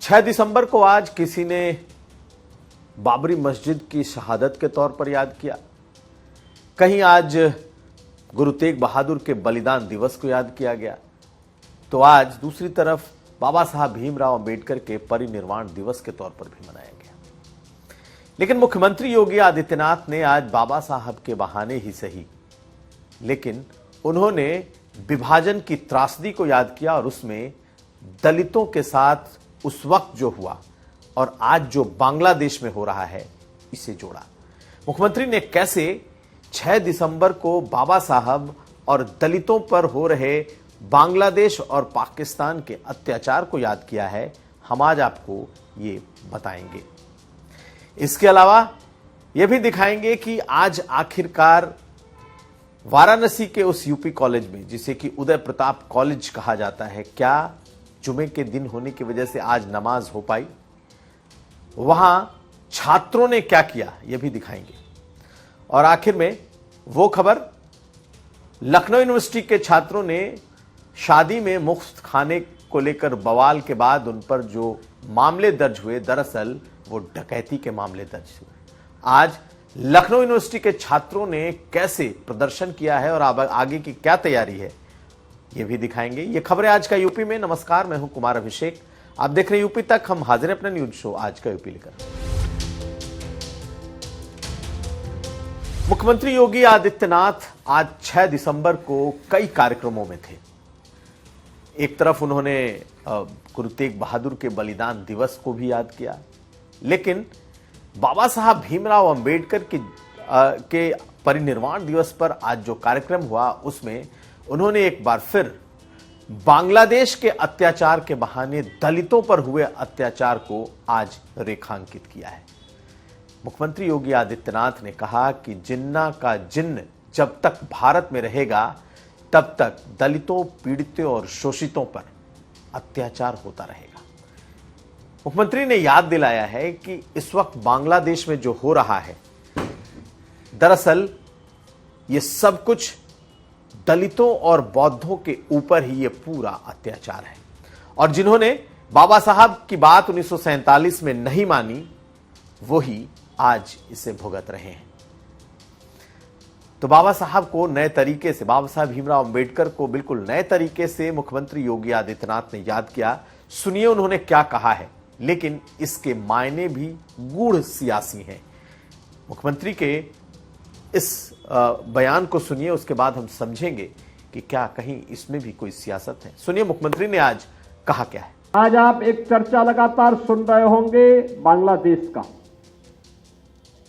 6 दिसंबर को आज किसी ने बाबरी मस्जिद की शहादत के तौर पर याद किया, कहीं आज गुरु तेग बहादुर के बलिदान दिवस को याद किया गया, तो आज दूसरी तरफ बाबा साहब भीमराव अंबेडकर के परिनिर्वाण दिवस के तौर पर भी मनाया गया। लेकिन मुख्यमंत्री योगी आदित्यनाथ ने आज बाबा साहब के बहाने ही सही, लेकिन उन्होंने विभाजन की त्रासदी को याद किया और उसमें दलितों के साथ उस वक्त जो हुआ और आज जो बांग्लादेश में हो रहा है इसे जोड़ा। मुख्यमंत्री ने कैसे 6 दिसंबर को बाबा साहब और दलितों पर हो रहे बांग्लादेश और पाकिस्तान के अत्याचार को याद किया है, हम आज आपको ये बताएंगे। इसके अलावा यह भी दिखाएंगे कि आज आखिरकार वाराणसी के उस यूपी कॉलेज में, जिसे कि उदय प्रताप कॉलेज कहा जाता है, क्या जुमे के दिन होने की वजह से आज नमाज हो पाई? वहां छात्रों ने क्या किया यह भी दिखाएंगे। और आखिर में वो खबर, लखनऊ यूनिवर्सिटी के छात्रों ने शादी में मुफ्त खाने को लेकर बवाल के बाद उन पर जो मामले दर्ज हुए, दरअसल वो डकैती के मामले दर्ज हुए। आज लखनऊ यूनिवर्सिटी के छात्रों ने कैसे प्रदर्शन किया है और आगे की क्या तैयारी है ये भी दिखाएंगे। ये खबरें आज का यूपी में। नमस्कार, मैं हूं कुमार अभिषेक, आप देख रहे हैं यूपी तक। हम हाजिर हैं अपना न्यूज शो आज का यूपी लेकर। मुख्यमंत्री योगी आदित्यनाथ आज 6 दिसंबर को कई कार्यक्रमों में थे। एक तरफ उन्होंने गुरु तेग बहादुर के बलिदान दिवस को भी याद किया, लेकिन बाबा साहब भीमराव अंबेडकर के परिनिर्वाण दिवस पर आज जो कार्यक्रम हुआ उसमें उन्होंने एक बार फिर बांग्लादेश के अत्याचार के बहाने दलितों पर हुए अत्याचार को आज रेखांकित किया है। मुख्यमंत्री योगी आदित्यनाथ ने कहा कि जिन्ना का जिन्न जब तक भारत में रहेगा तब तक दलितों, पीड़ितों और शोषितों पर अत्याचार होता रहेगा। मुख्यमंत्री ने याद दिलाया है कि इस वक्त बांग्लादेश में जो हो रहा है, दरअसल ये सब कुछ दलितों और बौद्धों के ऊपर ही ये पूरा अत्याचार है, और जिन्होंने बाबा साहब की बात 1947 में नहीं मानी वही आज इसे भुगत रहे हैं। तो बाबा साहब को नए तरीके से, बाबा साहब भीमराव अंबेडकर को बिल्कुल नए तरीके से मुख्यमंत्री योगी आदित्यनाथ ने याद किया। सुनिए उन्होंने क्या कहा है, लेकिन इसके मायने भी गूढ़ सियासी हैं। मुख्यमंत्री के इस बयान को सुनिए, उसके बाद हम समझेंगे कि क्या कहीं इसमें भी कोई सियासत है। सुनिए मुख्यमंत्री ने आज कहा क्या है। आज आप एक चर्चा लगातार सुन रहे होंगे बांग्लादेश का।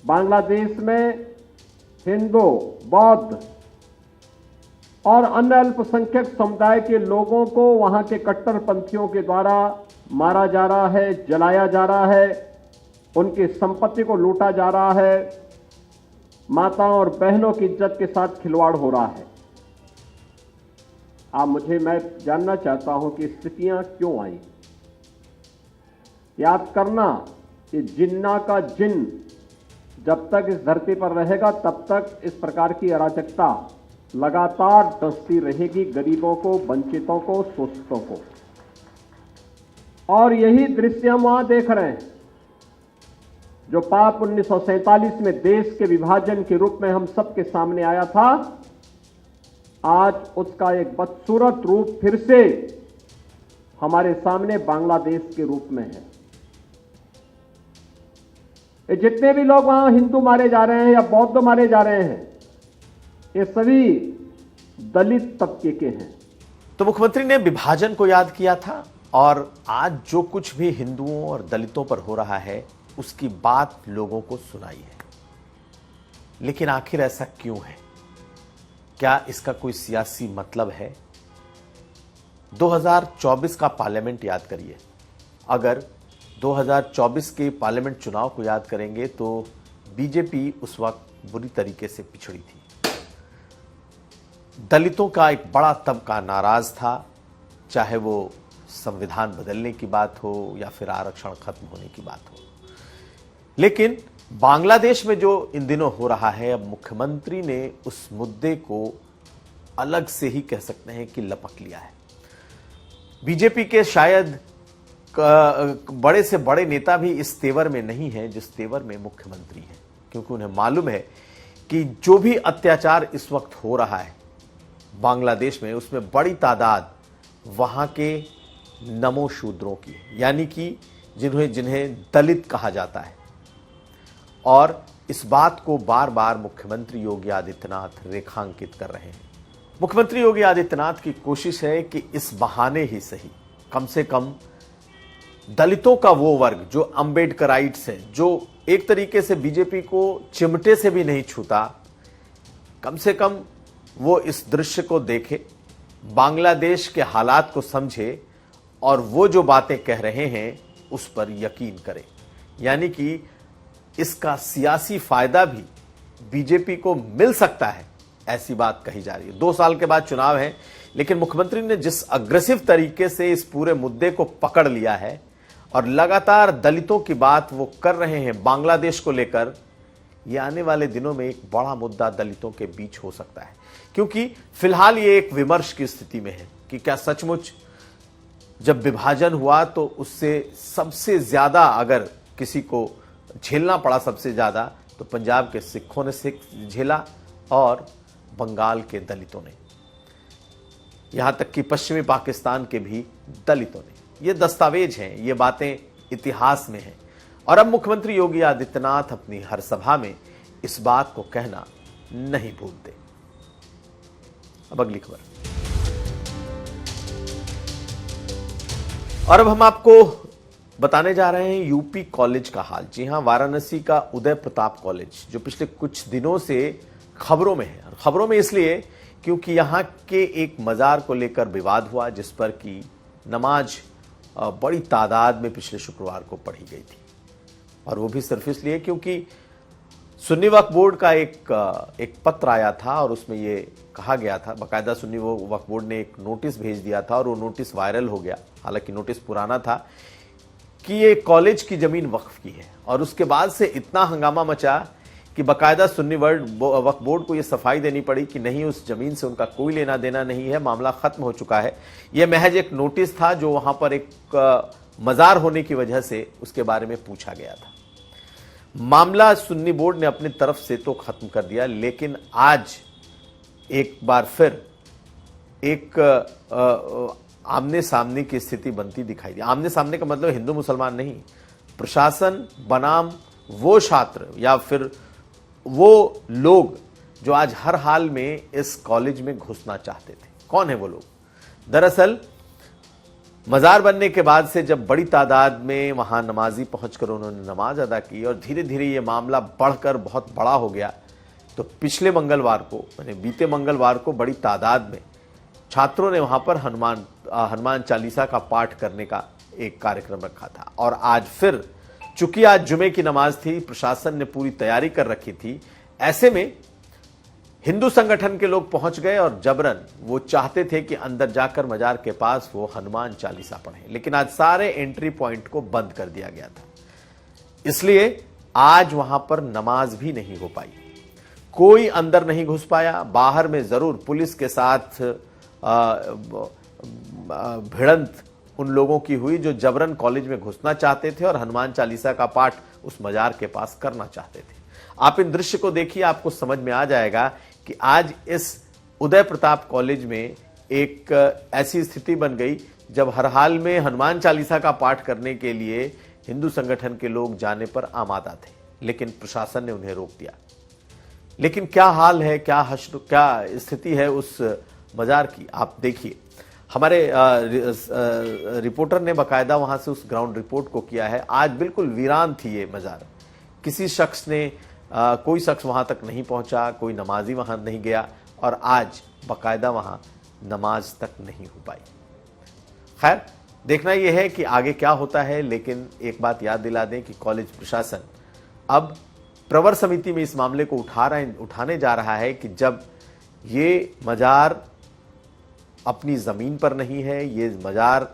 बांग्लादेश में हिंदू, बौद्ध और अन्य अल्पसंख्यक समुदाय के लोगों को वहां के कट्टरपंथियों के द्वारा मारा जा रहा है, जलाया जा रहा है, उनकी संपत्ति को लूटा जा रहा है, माताओं और बहनों की इज्जत के साथ खिलवाड़ हो रहा है। मैं जानना चाहता हूं कि स्थितियां क्यों आई। याद करना कि जिन्ना का जिन्न जब तक इस धरती पर रहेगा तब तक इस प्रकार की अराजकता लगातार डसती रहेगी, गरीबों को, वंचितों को, शोषितों को। और यही दृश्य हम वहां देख रहे हैं। जो पाप 1947 में देश के विभाजन के रूप में हम सबके सामने आया था, आज उसका एक बदसूरत रूप फिर से हमारे सामने बांग्लादेश के रूप में है। ये जितने भी लोग वहां हिंदू मारे जा रहे हैं या बौद्ध मारे जा रहे हैं, ये सभी दलित तबके के हैं। तो मुख्यमंत्री ने विभाजन को याद किया था और आज जो कुछ भी हिंदुओं और दलितों पर हो रहा है उसकी बात लोगों को सुनाई है। लेकिन आखिर ऐसा क्यों है? क्या इसका कोई सियासी मतलब है? 2024 का पार्लियामेंट याद करिए। अगर 2024 के पार्लियामेंट चुनाव को याद करेंगे तो बीजेपी उस वक्त बुरी तरीके से पिछड़ी थी। दलितों का एक बड़ा तबका नाराज था, चाहे वो संविधान बदलने की बात हो या फिर आरक्षण खत्म होने की बात हो। लेकिन बांग्लादेश में जो इन दिनों हो रहा है, अब मुख्यमंत्री ने उस मुद्दे को अलग से ही कह सकते हैं कि लपक लिया है। बीजेपी के शायद बड़े से बड़े नेता भी इस तेवर में नहीं है जिस तेवर में मुख्यमंत्री है, क्योंकि उन्हें मालूम है कि जो भी अत्याचार इस वक्त हो रहा है बांग्लादेश में, उसमें बड़ी तादाद वहां के नमो शूद्रों की, यानी कि जिन्हें दलित कहा जाता है। और इस बात को बार बार मुख्यमंत्री योगी आदित्यनाथ रेखांकित कर रहे हैं। मुख्यमंत्री योगी आदित्यनाथ की कोशिश है कि इस बहाने ही सही कम से कम दलितों का वो वर्ग जो अंबेडकराइट्स हैं, जो एक तरीके से बीजेपी को चिमटे से भी नहीं छूता, कम से कम वो इस दृश्य को देखे, बांग्लादेश के हालात को समझे और वो जो बातें कह रहे हैं उस पर यकीन करे। यानी कि इसका सियासी फायदा भी बीजेपी को मिल सकता है, ऐसी बात कही जा रही है। 2 साल के बाद चुनाव है, लेकिन मुख्यमंत्री ने जिस अग्रेसिव तरीके से इस पूरे मुद्दे को पकड़ लिया है और लगातार दलितों की बात वो कर रहे हैं बांग्लादेश को लेकर, ये आने वाले दिनों में एक बड़ा मुद्दा दलितों के बीच हो सकता है। क्योंकि फिलहाल ये एक विमर्श की स्थिति में है कि क्या सचमुच जब विभाजन हुआ तो उससे सबसे ज्यादा अगर किसी को झेलना पड़ा सबसे ज्यादा तो पंजाब के सिखों ने झेला और बंगाल के दलितों ने, यहां तक कि पश्चिमी पाकिस्तान के भी दलितों ने। ये दस्तावेज हैं, ये बातें इतिहास में हैं। और अब मुख्यमंत्री योगी आदित्यनाथ अपनी हर सभा में इस बात को कहना नहीं भूलते। अब अगली खबर। और अब हम आपको बताने जा रहे हैं यूपी कॉलेज का हाल। जी हां, वाराणसी का उदय प्रताप कॉलेज जो पिछले कुछ दिनों से खबरों में है। खबरों में इसलिए क्योंकि यहां के एक मजार को लेकर विवाद हुआ, जिस पर कि नमाज बड़ी तादाद में पिछले शुक्रवार को पढ़ी गई थी। और वो भी सिर्फ इसलिए क्योंकि सुन्नी वक्फ बोर्ड का एक पत्र आया था और उसमें ये कहा गया था, बाकायदा सुन्नी वक्फ बोर्ड ने एक नोटिस भेज दिया था और वो नोटिस वायरल हो गया, हालांकि नोटिस पुराना था, कि ये कॉलेज की जमीन वक्फ की है। और उसके बाद से इतना हंगामा मचा कि बाकायदा सुन्नी वक्फ बोर्ड को ये सफाई देनी पड़ी कि नहीं, उस जमीन से उनका कोई लेना देना नहीं है, मामला खत्म हो चुका है। यह महज एक नोटिस था जो वहां पर एक मजार होने की वजह से उसके बारे में पूछा गया था। मामला सुन्नी बोर्ड ने अपनी तरफ से तो खत्म कर दिया, लेकिन आज एक बार फिर एक आमने सामने की स्थिति बनती दिखाई दी। आमने सामने का मतलब हिंदू मुसलमान नहीं, प्रशासन बनाम वो छात्र या फिर वो लोग जो आज हर हाल में इस कॉलेज में घुसना चाहते थे। कौन है वो लोग? दरअसल मजार बनने के बाद से जब बड़ी तादाद में वहां नमाजी पहुंचकर उन्होंने नमाज अदा की और धीरे धीरे ये मामला बढ़कर बहुत बड़ा हो गया, तो पिछले मंगलवार को, यानी बीते मंगलवार को बड़ी तादाद में छात्रों ने वहां पर हनुमान चालीसा का पाठ करने का एक कार्यक्रम रखा था। और आज फिर, चूंकि आज जुमे की नमाज थी, प्रशासन ने पूरी तैयारी कर रखी थी, ऐसे में हिंदू संगठन के लोग पहुंच गए और जबरन वो चाहते थे कि अंदर जाकर मजार के पास वो हनुमान चालीसा पढ़ें, लेकिन आज सारे एंट्री पॉइंट को बंद कर दिया गया था। इसलिए आज वहां पर नमाज भी नहीं हो पाई, कोई अंदर नहीं घुस पाया। बाहर में जरूर पुलिस के साथ भिड़ंत उन लोगों की हुई जो जबरन कॉलेज में घुसना चाहते थे और हनुमान चालीसा का पाठ उस मजार के पास करना चाहते थे। आप इन दृश्य को देखिए, आपको समझ में आ जाएगा कि आज इस उदय प्रताप कॉलेज में एक ऐसी स्थिति बन गई जब हर हाल में हनुमान चालीसा का पाठ करने के लिए हिंदू संगठन के लोग जाने पर आमादा थे, लेकिन प्रशासन ने उन्हें रोक दिया। लेकिन क्या हाल है, क्या स्थिति है उस मजार की, आप देखिए। हमारे रिपोर्टर ने बाकायदा वहां से उस ग्राउंड रिपोर्ट को किया है। आज बिल्कुल वीरान थी ये मजार, किसी शख्स ने कोई शख्स वहां तक नहीं पहुंचा, कोई नमाजी वहां नहीं गया और आज बाकायदा वहां नमाज तक नहीं हो पाई। खैर, देखना यह है कि आगे क्या होता है, लेकिन एक बात याद दिला दें कि कॉलेज प्रशासन अब प्रवर समिति में इस मामले को उठाने जा रहा है कि जब ये मजार अपनी जमीन पर नहीं है, ये मजार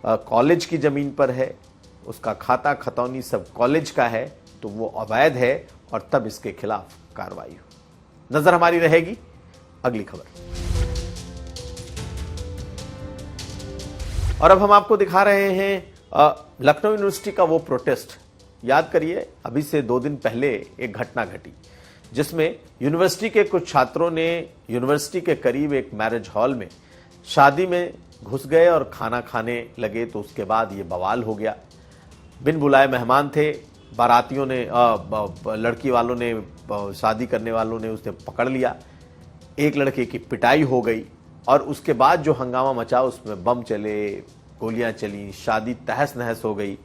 कॉलेज की जमीन पर है, उसका खाता खतौनी सब कॉलेज का है, तो वो अवैध है और तब इसके खिलाफ कार्रवाई हो। नजर हमारी रहेगी अगली खबर। और अब हम आपको दिखा रहे हैं लखनऊ यूनिवर्सिटी का वो प्रोटेस्ट याद करिए, अभी से 2 दिन पहले एक घटना घटी जिसमें यूनिवर्सिटी के कुछ छात्रों ने यूनिवर्सिटी के करीब एक मैरिज हॉल में शादी में घुस गए और खाना खाने लगे। तो उसके बाद ये बवाल हो गया। बिन बुलाए मेहमान थे, बारातियों ने लड़की वालों ने, शादी करने वालों ने उसे पकड़ लिया, एक लड़के की पिटाई हो गई और उसके बाद जो हंगामा मचा उसमें बम चले, गोलियां चली, शादी तहस नहस हो गई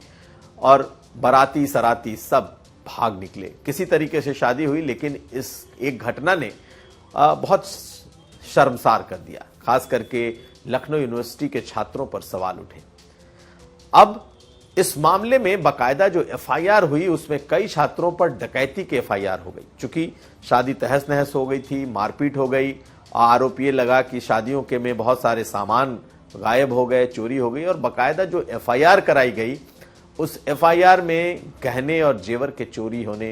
और बाराती सराती सब भाग निकले। किसी तरीके से शादी हुई, लेकिन इस एक घटना ने बहुत शर्मसार कर दिया, खास करके लखनऊ यूनिवर्सिटी के छात्रों पर सवाल उठे। अब इस मामले में बाकायदा जो एफआईआर हुई उसमें कई छात्रों पर डकैती की एफआईआर हो गई। चूंकि शादी तहस नहस हो गई थी, मारपीट हो गई, आरोप ये लगा कि शादियों के में बहुत सारे सामान गायब हो गए, चोरी हो गई और बाकायदा जो एफआईआर कराई गई उस एफआईआर में गहने और जेवर के चोरी होने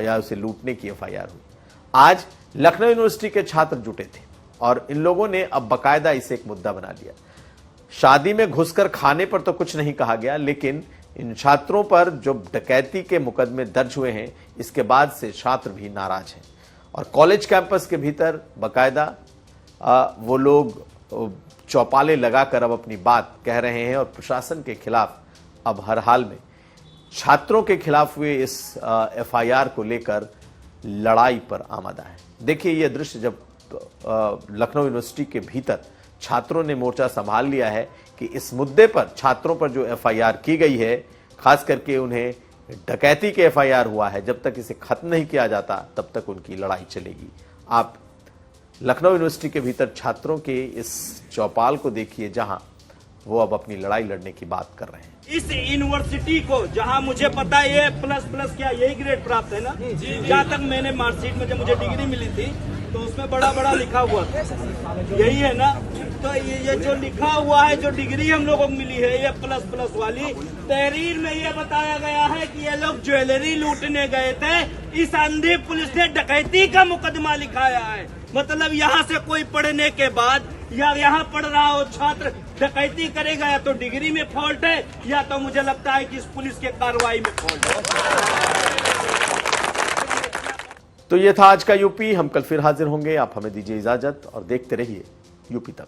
या उसे लूटने की एफआईआर हुई। आज लखनऊ यूनिवर्सिटी के छात्र जुटे थे और इन लोगों ने अब बाकायदा इसे एक मुद्दा बना लिया। शादी में घुसकर खाने पर तो कुछ नहीं कहा गया, लेकिन इन छात्रों पर जो डकैती के मुकदमे दर्ज हुए हैं इसके बाद से छात्र भी नाराज हैं और कॉलेज कैंपस के भीतर बाकायदा वो लोग चौपाले लगाकर अब अपनी बात कह रहे हैं और प्रशासन के खिलाफ अब हर हाल में छात्रों के खिलाफ हुए इस एफआईआर को लेकर लड़ाई पर आमादा है। देखिए ये दृश्य जब लखनऊ यूनिवर्सिटी के भीतर छात्रों ने मोर्चा संभाल लिया है कि इस मुद्दे पर छात्रों पर जो एफआईआर की गई है, खास करके उन्हें डकैती के एफआईआर हुआ है, जब तक इसे खत्म नहीं किया जाता तब तक उनकी लड़ाई चलेगी। आप लखनऊ यूनिवर्सिटी के भीतर छात्रों के इस चौपाल को देखिए जहां वो अब अपनी लड़ाई लड़ने की बात कर रहे हैं। इस यूनिवर्सिटी को जहां मुझे पता है ये प्लस क्या यही ग्रेड प्राप्त है ना, जहाँ तक मैंने मार्कशीट में जब मुझे डिग्री मिली थी तो उसमें बड़ा लिखा हुआ था, यही है ना। तो ये जो लिखा हुआ है, जो डिग्री हम लोगों को मिली है ये प्लस वाली, तहरीर में ये बताया गया है कि ये लोग ज्वेलरी लूटने गए थे। इस आंधी पुलिस ने डकैती का मुकदमा लिखाया है। मतलब यहाँ से कोई पढ़ने के बाद या यहाँ पढ़ रहा हो छात्र डकैती करेगा, या तो डिग्री में फॉल्ट है या तो मुझे लगता है कि इस पुलिस के कार्रवाई में फॉल्ट है। तो ये था आज का यूपी। हम कल फिर हाजिर होंगे। आप हमें दीजिए इजाजत और देखते रहिए यूपी तक।